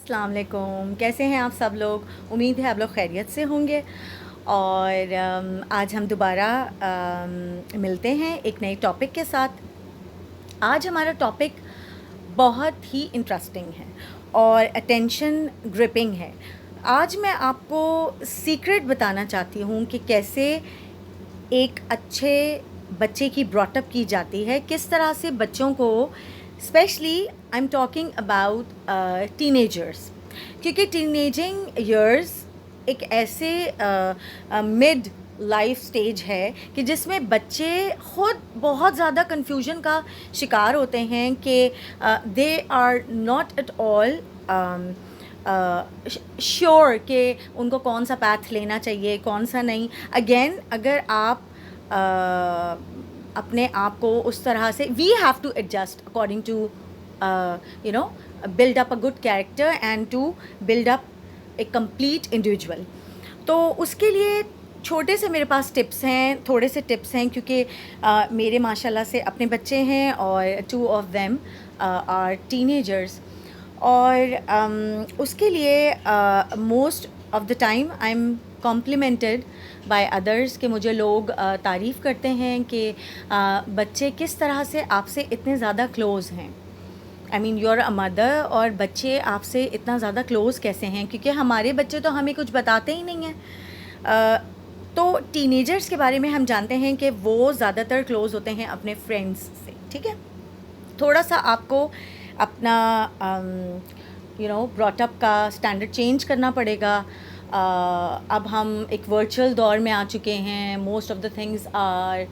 अस्सलाम वालेकुम, कैसे हैं आप सब लोग। उम्मीद है आप लोग खैरियत से होंगे। और आज हम दोबारा मिलते हैं एक नए टॉपिक के साथ। आज हमारा टॉपिक बहुत ही इंटरेस्टिंग है और अटेंशन ग्रिपिंग है। आज मैं आपको सीक्रेट बताना चाहती हूँ कि कैसे एक अच्छे बच्चे की ब्रॉटअप की जाती है, किस तरह से बच्चों को, specially I am talking about teenagers, क्योंकि टीनेजिंग ईयर्स एक ऐसे मिड लाइफ स्टेज है कि जिसमें बच्चे ख़ुद बहुत ज़्यादा कन्फ्यूजन का शिकार होते हैं कि they are not at all sure कि उनको कौन सा पैथ लेना चाहिए, कौन सा नहीं। अगेन, अगर आप अपने आप को उस तरह से, we have to adjust according to build up a good character and to build up a complete individual. तो उसके लिए छोटे से मेरे पास टिप्स हैं, थोड़े से टिप्स हैं, क्योंकि मेरे माशाल्लाह से अपने बच्चे हैं और 2 ऑफ देम आर टीनेजर्स। और उसके लिए most of the time I am complimented by others कि मुझे लोग तारीफ़ करते हैं कि बच्चे किस तरह से आपसे इतने ज़्यादा क्लोज़ हैं। I mean, you are a mother, और बच्चे आपसे इतना ज़्यादा क्लोज़ कैसे हैं, क्योंकि हमारे बच्चे तो हमें कुछ बताते ही नहीं हैं। तो टीनेजर्स के बारे में हम जानते हैं कि वो ज़्यादातर क्लोज़ होते हैं अपने फ्रेंड्स से, ठीक है। थोड़ा सा आपको अपना ब्रॉटअप का स्टैंडर्ड चेंज करना पड़ेगा। अब हम एक वर्चुअल दौर में आ चुके हैं। Most of the things are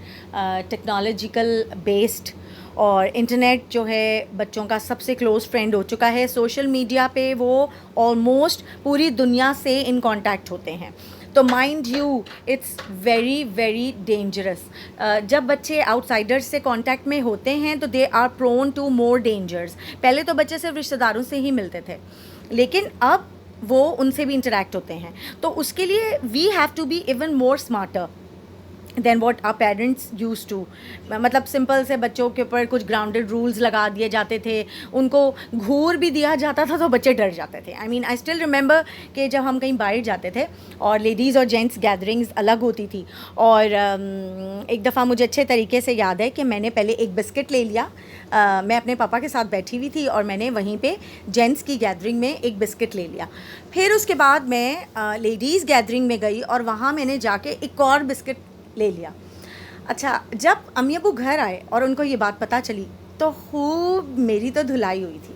technological based, और इंटरनेट जो है बच्चों का सबसे क्लोज़ फ्रेंड हो चुका है। सोशल मीडिया पे वो ऑलमोस्ट पूरी दुनिया से इन कांटेक्ट होते हैं। तो mind you, it's very very dangerous. जब बच्चे आउटसाइडर्स से कांटेक्ट में होते हैं तो they are prone to more dangers. पहले तो बच्चे सिर्फ रिश्तेदारों से ही मिलते थे, लेकिन अब वो उनसे भी इंटरेक्ट होते हैं। तो उसके लिए we have to be even more smarter than what our parents use to. मतलब सिंपल से बच्चों के ऊपर कुछ ग्राउंडेड रूल्स लगा दिए जाते थे, उनको घूर भी दिया जाता था तो बच्चे डर जाते थे। I mean, I still remember कि जब हम कहीं बाहर जाते थे और लेडीज़ और जेंट्स गैदरिंग्स अलग होती थी, और एक दफ़ा मुझे अच्छे तरीके से याद है कि मैंने पहले एक बिस्किट ले लिया। मैं अपने पापा के साथ बैठी हुई थी और मैंने वहीं पे जेंट्स की गैदरिंग में एक बिस्किट ले लिया। फिर उसके बाद मैं लेडीज़ गैदरिंग में गई और वहाँ मैंने जाके एक और बिस्किट ले लिया। अच्छा, जब अम्मी अब्बू घर आए और उनको ये बात पता चली तो खूब मेरी तो धुलाई हुई थी।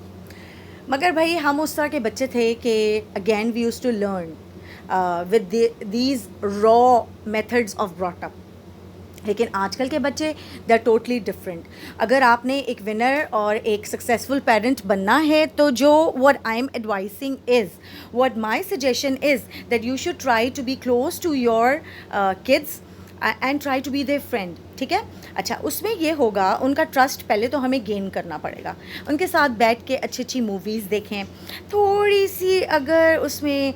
मगर भाई, हम उस तरह के बच्चे थे कि again we used to learn with these raw methods of brought up. लेकिन आजकल के बच्चे दे आर टोटली डिफरेंट। अगर आपने एक विनर और एक सक्सेसफुल पेरेंट बनना है तो जो what I am advising is, what my suggestion is that you should try to be close to your kids and try to be their friend, ठीक है। अच्छा, उसमें ये होगा, उनका ट्रस्ट पहले तो हमें गेन करना पड़ेगा। उनके साथ बैठ के अच्छी अच्छी मूवीज़ देखें, थोड़ी सी अगर उसमें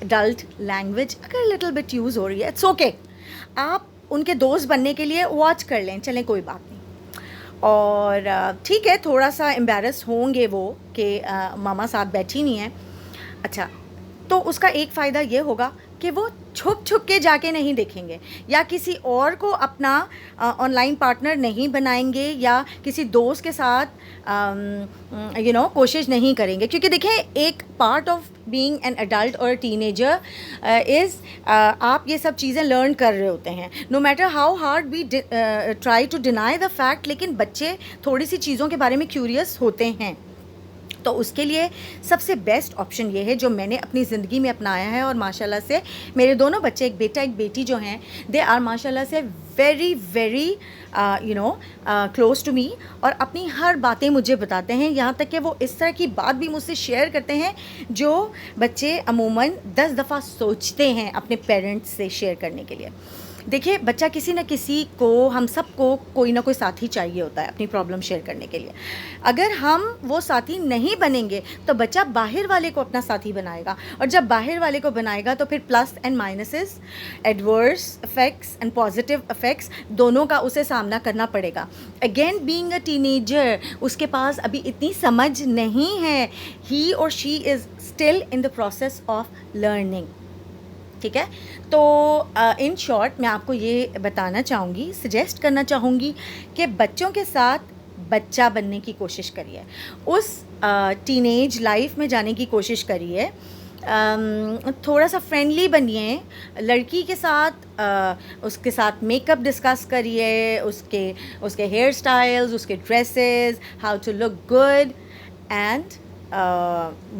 अडल्ट लैंग्वेज अगर लिटिल बिट यूज़ हो रही है, इट्स ओके। आप उनके दोस्त बनने के लिए वॉच कर लें, चलें, कोई बात नहीं। और ठीक है, थोड़ा सा एम्बैरस होंगे वो कि मामा साथ बैठी नहीं है। अच्छा, तो उसका एक फ़ायदा ये होगा कि वो छुप छुप के जाके नहीं देखेंगे, या किसी और को अपना ऑनलाइन पार्टनर नहीं बनाएंगे, या किसी दोस्त के साथ कोशिश नहीं करेंगे। क्योंकि देखें, एक part of being an adult और टीनेजर इज़ आप ये सब चीज़ें लर्न कर रहे होते हैं। No matter how hard we try to deny the fact, लेकिन बच्चे थोड़ी सी चीज़ों के बारे में क्यूरियस होते हैं। तो उसके लिए सबसे बेस्ट ऑप्शन ये है जो मैंने अपनी ज़िंदगी में अपनाया है, और माशाल्लाह से मेरे दोनों बच्चे, एक बेटा एक बेटी जो हैं, दे आर माशाल्लाह से very very close to me, और अपनी हर बातें मुझे बताते हैं। यहाँ तक कि वो इस तरह की बात भी मुझसे शेयर करते हैं जो बच्चे अमूमन 10 दफ़ा सोचते हैं अपने पेरेंट्स से शेयर करने के लिए। دیکھیے بچہ کسی نہ کسی کو, ہم سب کو کوئی نہ کوئی ساتھی چاہیے ہوتا ہے اپنی پرابلم شیئر کرنے کے لیے. اگر ہم وہ ساتھی نہیں بنیں گے تو بچہ باہر والے کو اپنا ساتھی بنائے گا, اور جب باہر والے کو بنائے گا تو پھر plus and minuses, adverse effects and positive effects دونوں کا اسے سامنا کرنا پڑے گا. Again being a teenager, اس کے پاس ابھی اتنی سمجھ نہیں ہے, ہی اور she is still in the process of learning. ٹھیک ہے, تو ان شارٹ میں آپ کو یہ بتانا چاہوں گی, سجیسٹ کرنا چاہوں گی کہ بچوں کے ساتھ بچہ بننے کی کوشش کریے, اس ٹین ایج لائف میں جانے کی کوشش کریے, تھوڑا سا فرینڈلی بنیے لڑکی کے ساتھ, اس کے ساتھ میک اپ ڈسکس کریے, اس کے ہیئر اسٹائلز, اس کے dresses, how to look good. And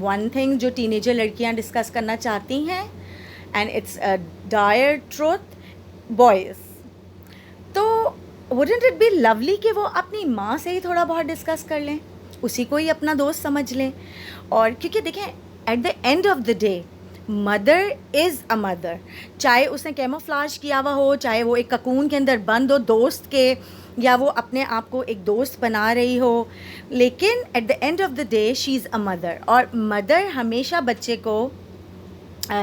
one thing جو ٹین ایجر لڑکیاں ڈسکس کرنا چاہتی ہیں, and it's a dire truth, boys, تو وڈنٹ اٹ بی لولی کہ وہ اپنی ماں سے ہی تھوڑا بہت ڈسکس کر لیں, اسی کو ہی اپنا دوست سمجھ لیں. اور کیونکہ دیکھیں at the end of the day mother is a mother, چاہے اس نے کیموفلاج کیا ہوا ہو, چاہے وہ ایک ککون کے اندر بند ہو دوست کے, یا وہ اپنے آپ کو ایک دوست بنا رہی ہو, لیکن at the end of the day she is a mother, اور مدر ہمیشہ بچے کو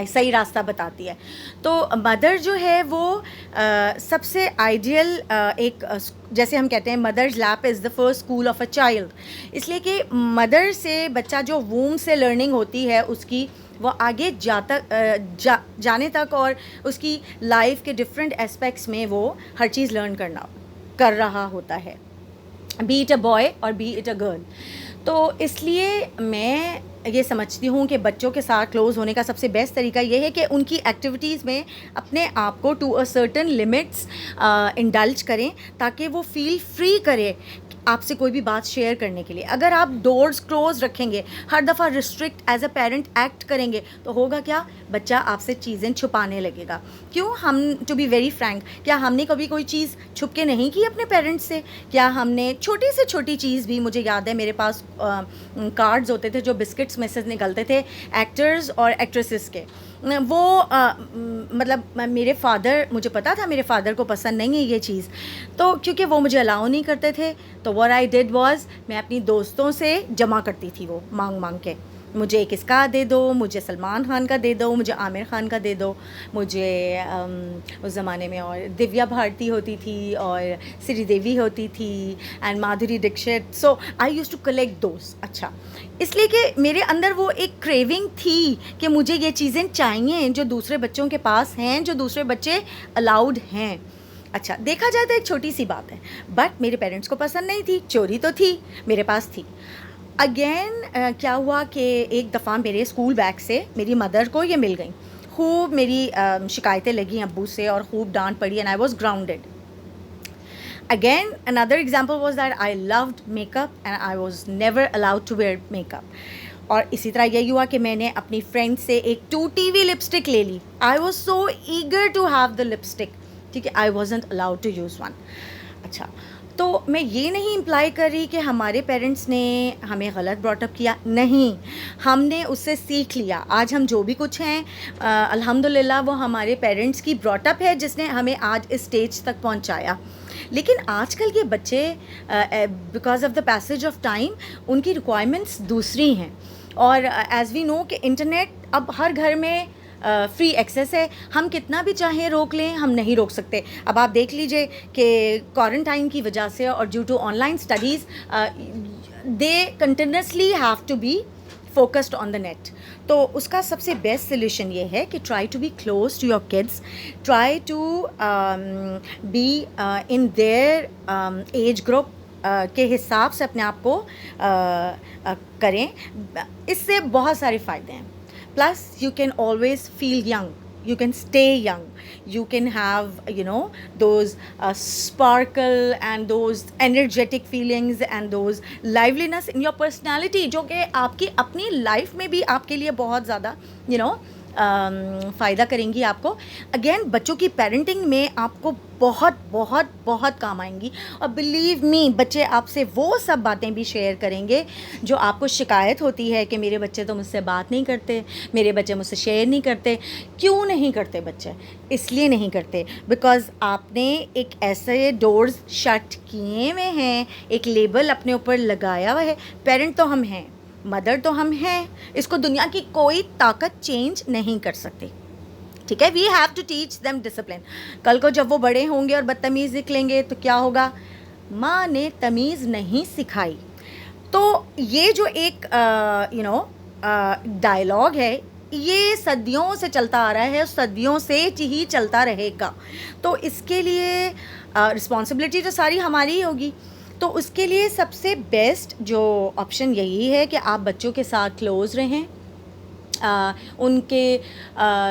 صحیح راستہ بتاتی ہے. تو مدر جو ہے وہ سب سے آئیڈیل, ایک جیسے ہم کہتے ہیں mother's lap is the first school of a child, اس لیے کہ مدر سے بچہ جو ووم سے لرننگ ہوتی ہے اس کی, وہ آگے جانے تک اور اس کی لائف کے ڈفرینٹ اسپیکٹس میں وہ ہر چیز لرن کر رہا ہوتا ہے, بی اٹ اے بوائے اور بی اٹ اے گرل. تو اس لیے میں یہ سمجھتی ہوں کہ بچوں کے ساتھ کلوز ہونے کا سب سے بیسٹ طریقہ یہ ہے کہ ان کی ایکٹیویٹیز میں اپنے آپ کو to a certain limits indulge کریں, تاکہ وہ فیل فری کرے آپ سے کوئی بھی بات شیئر کرنے کے لیے. اگر آپ ڈورز کلوز رکھیں گے, ہر دفعہ restrict as a parent act کریں گے, تو ہوگا کیا, بچہ آپ سے چیزیں چھپانے لگے گا. کیوں, ہم ٹو بی ویری فرینک, کیا ہم نے کبھی کوئی چیز چھپ کے نہیں کی اپنے پیرنٹس سے؟ کیا ہم نے چھوٹی سے چھوٹی چیز بھی, مجھے یاد ہے میرے پاس کارڈز ہوتے تھے جو بسکٹس میں سے نکلتے تھے ایکٹرز اور ایکٹریسز کے, وہ مطلب میرے فادر, مجھے پتا تھا میرے فادر کو پسند نہیں ہے یہ چیز, تو کیونکہ وہ مجھے الاؤ نہیں کرتے تھے, تو what I did was میں اپنی دوستوں سے جمع کرتی تھی وہ مانگ کے, مجھے ایک اس کا دے دو, مجھے سلمان خان کا دے دو, مجھے عامر خان کا دے دو, مجھے اس زمانے میں اور دیویا بھارتی ہوتی تھی اور سری دیوی ہوتی تھی and Madhuri Dixit, so I use to collect those. اچھا, اس لیے کہ میرے اندر وہ ایک کریونگ تھی کہ مجھے یہ چیزیں چاہیے جو دوسرے بچوں کے پاس ہیں, جو دوسرے بچے الاؤڈ ہیں. اچھا, دیکھا جائے تو ایک چھوٹی سی بات ہے, بٹ میرے پیرنٹس کو پسند نہیں تھی, چوری تو تھی, میرے پاس تھی. اگین کیا ہوا کہ ایک دفعہ میرے اسکول بیگ سے میری مدر کو یہ مل گئیں, خوب میری شکایتیں لگیں ابو سے اور خوب ڈانٹ پڑی, and I was grounded. Again another example was that I loved makeup and I was never allowed to wear makeup. اور اسی طرح یہی ہوا کہ میں نے اپنی فرینڈ سے ایک ٹوٹی ہوئی لپسٹک لے لی. I was so eager to have the lipstick, ٹھیک ہے, I wasn't allowed to use one. اچھا, تو میں یہ نہیں امپلائی کر رہی کہ ہمارے پیرنٹس نے ہمیں غلط براٹ اپ کیا, نہیں, ہم نے اس سے سیکھ لیا. آج ہم جو بھی کچھ ہیں الحمدللہ وہ ہمارے پیرنٹس کی براٹ اپ ہے جس نے ہمیں آج اس اسٹیج تک پہنچایا. لیکن آج کل کے بچے because of the passage of time ان کی ریکوائرمنٹس دوسری ہیں, اور ایز وی نو کہ انٹرنیٹ اب ہر گھر میں فری ایکسیس ہے, ہم کتنا بھی چاہیں روک لیں ہم نہیں روک سکتے. اب آپ دیکھ لیجئے کہ کوارنٹائن کی وجہ سے اور due to online studies they continuously have to be focused on the net. تو اس کا سب سے بیسٹ سلیوشن یہ ہے کہ try to be close to your kids, try to be in their age group کے حساب سے اپنے آپ کو کریں. اس سے بہت سارے فائدے ہیں. Plus, you can always feel young. You can stay young. You can have, those sparkle and those energetic feelings and those liveliness in your personality, جو کہ آپ کی اپنی لائف میں بھی آپ کے لیے بہت زیادہ, फ़ायदा करेंगी आपको. अगेन बच्चों की पेरेंटिंग में आपको बहुत बहुत बहुत काम आएंगी, और बिलीव मी बच्चे आपसे वो सब बातें भी शेयर करेंगे जो आपको शिकायत होती है कि मेरे बच्चे तो मुझसे बात नहीं करते, मेरे बच्चे मुझसे शेयर नहीं करते. क्यों नहीं करते बच्चे? इसलिए नहीं करते बिकॉज़ आपने एक ऐसे डोर्स शट किए हुए हैं, एक लेबल अपने ऊपर लगाया हुआ है. पेरेंट तो हम हैं, मदर तो हम हैं, इसको दुनिया की कोई ताकत चेंज नहीं कर सकती. ठीक है, we have to teach them discipline. कल को जब वो बड़े होंगे और बदतमीज़ निकलेंगे तो क्या होगा? माँ ने तमीज़ नहीं सिखाई. तो ये जो एक डायलॉग है, ये सदियों से चलता आ रहा है, सदियों से ही चलता रहेगा. तो इसके लिए रिस्पॉन्सिबिलिटी तो सारी हमारी ही होगी. तो उसके लिए सबसे बेस्ट जो ऑप्शन यही है कि आप बच्चों के साथ क्लोज़ रहें, उनके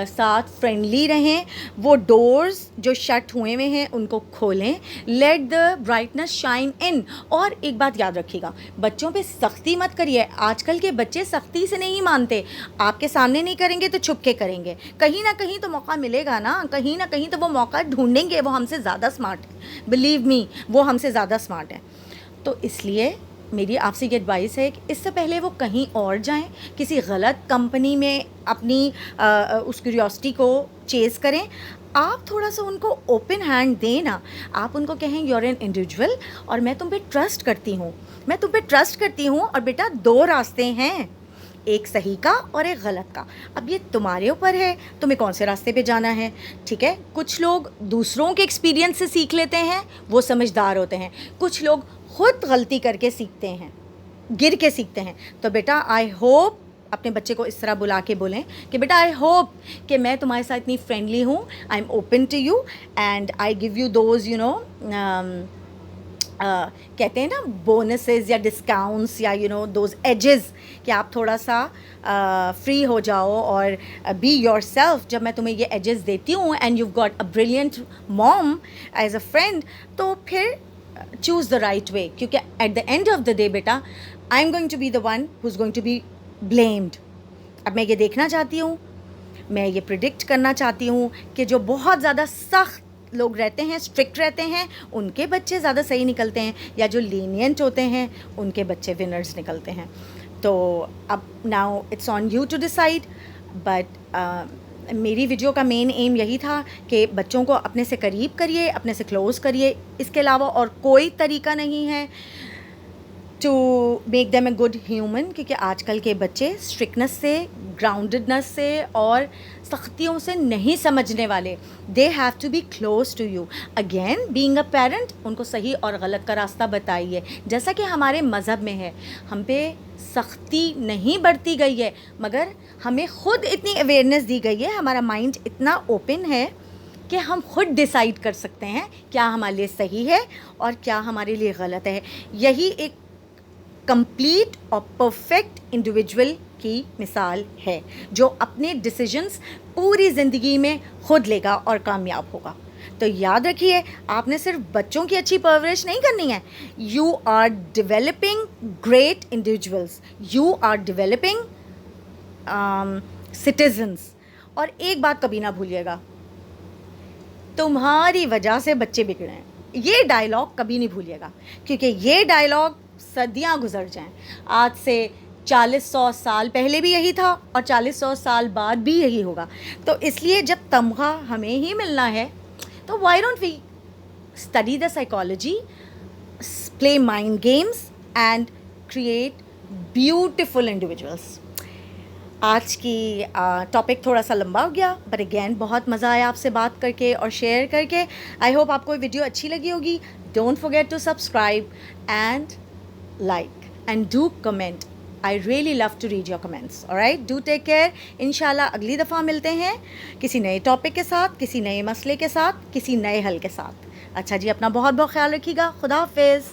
साथ फ्रेंडली रहें, वो डोर्स जो शट हुए हुए हैं उनको खोलें, let the brightness shine in. और एक बात याद रखिएगा, बच्चों पे सख्ती मत करिए. आजकल के बच्चे सख्ती से नहीं मानते. आपके सामने नहीं करेंगे तो छुप के करेंगे. कहीं ना कहीं तो मौका मिलेगा ना, कहीं ना कहीं तो वो मौका ढूंढेंगे. वो हमसे ज़्यादा स्मार्ट है, बिलीव मी, वो हमसे ज़्यादा स्मार्ट है. तो इसलिए मेरी आपसे ये एडवाइस है कि इससे पहले वो कहीं और जाएं, किसी गलत कंपनी में अपनी उस क्यूरियोसिटी को चेज़ करें. आप थोड़ा सा उनको ओपन हैंड दें ना. आप उनको कहें यू आर एन इंडिविजुअल और मैं तुम पे ट्रस्ट करती हूँ, मैं तुम पे ट्रस्ट करती हूँ, और बेटा 2 रास्ते हैं, एक सही का और एक गलत का. अब ये तुम्हारे ऊपर है तुम्हें कौन से रास्ते पे जाना है. ठीक है, कुछ लोग दूसरों के एक्सपीरियंस से सीख लेते हैं, वो समझदार होते हैं. कुछ लोग खुद गलती करके सीखते हैं, गिर के सीखते हैं. तो बेटा आई होप अपने बच्चे को इस तरह बुला के बोलें कि बेटा आई होप कि मैं तुम्हारे साथ इतनी फ्रेंडली हूँ, I am open to you and I give you those कहते हैं ना बोनसेस या डिस्काउंट्स या दोज एजेस, कि आप थोड़ा सा फ्री हो जाओ और बी योर सेल्फ. जब मैं तुम्हें ये एजेस देती हूँ and you got a brilliant mom as a friend, तो फिर choose the right way, क्योंकि at the end of the day बेटा I'm going to be the one who's going to be blamed. अब मैं ये देखना चाहती हूँ, मैं ये प्रिडिक्ट करना चाहती हूँ कि जो बहुत ज़्यादा सख्त लोग रहते हैं, स्ट्रिक्ट रहते हैं, उनके बच्चे ज़्यादा सही निकलते हैं, या जो लीनियंट होते हैं उनके बच्चे विनर्स निकलते हैं. तो अब now it's on you to decide. But मेरी वीडियो का मेन एम यही था कि बच्चों को अपने से करीब करिए, अपने से क्लोज़ करिए. इसके अलावा और कोई तरीका नहीं है to make them a good human, क्योंकि आजकल के बच्चे स्ट्रिक्टनेस से, ग्राउंडेडनेस से और सख्तियों से नहीं समझने वाले. They have to be close to you. Again being a parent उनको सही और गलत का रास्ता बताइए. जैसा कि हमारे मज़हब में है, हम पे सख्ती नहीं बरती गई है, मगर हमें ख़ुद इतनी अवेयरनेस दी गई है, हमारा माइंड इतना ओपन है कि हम खुद डिसाइड कर सकते हैं क्या हमारे लिए सही है और क्या हमारे लिए गलत है. यही एक कंप्लीट और परफेक्ट इंडिविजुअल की मिसाल है, जो अपने डिसीजंस पूरी ज़िंदगी में खुद लेगा और कामयाब होगा. तो याद रखिए, आपने सिर्फ बच्चों की अच्छी परवरिश नहीं करनी है. You are developing great individuals, you are developing citizens. और एक बात कभी ना भूलिएगा, तुम्हारी वजह से बच्चे बिगड़े हैं. ये डायलॉग कभी नहीं भूलिएगा, क्योंकि ये डायलॉग सदियां गुजर जाएं, आज से 40-100 साल पहले भी यही था और 40-100 साल बाद भी यही होगा. तो इसलिए जब तमगा हमें ही मिलना है, तो why don't we study the psychology, play mind games and create beautiful individuals. आज की टॉपिक थोड़ा सा लंबा हो गया, बट अगेन बहुत मज़ा आया आपसे बात करके और शेयर करके. आई होप आपको वीडियो अच्छी लगी होगी. Don't forget to subscribe and like and do comment. I really love to read your comments. Alright, do take care. इंशाल्लाह अगली दफ़ा मिलते हैं किसी नए टॉपिक के साथ, किसी नए मसले के साथ, किसी नए हल के साथ. अच्छा जी, अपना बहुत बहुत ख्याल रखिएगा. खुदा हाफिज़.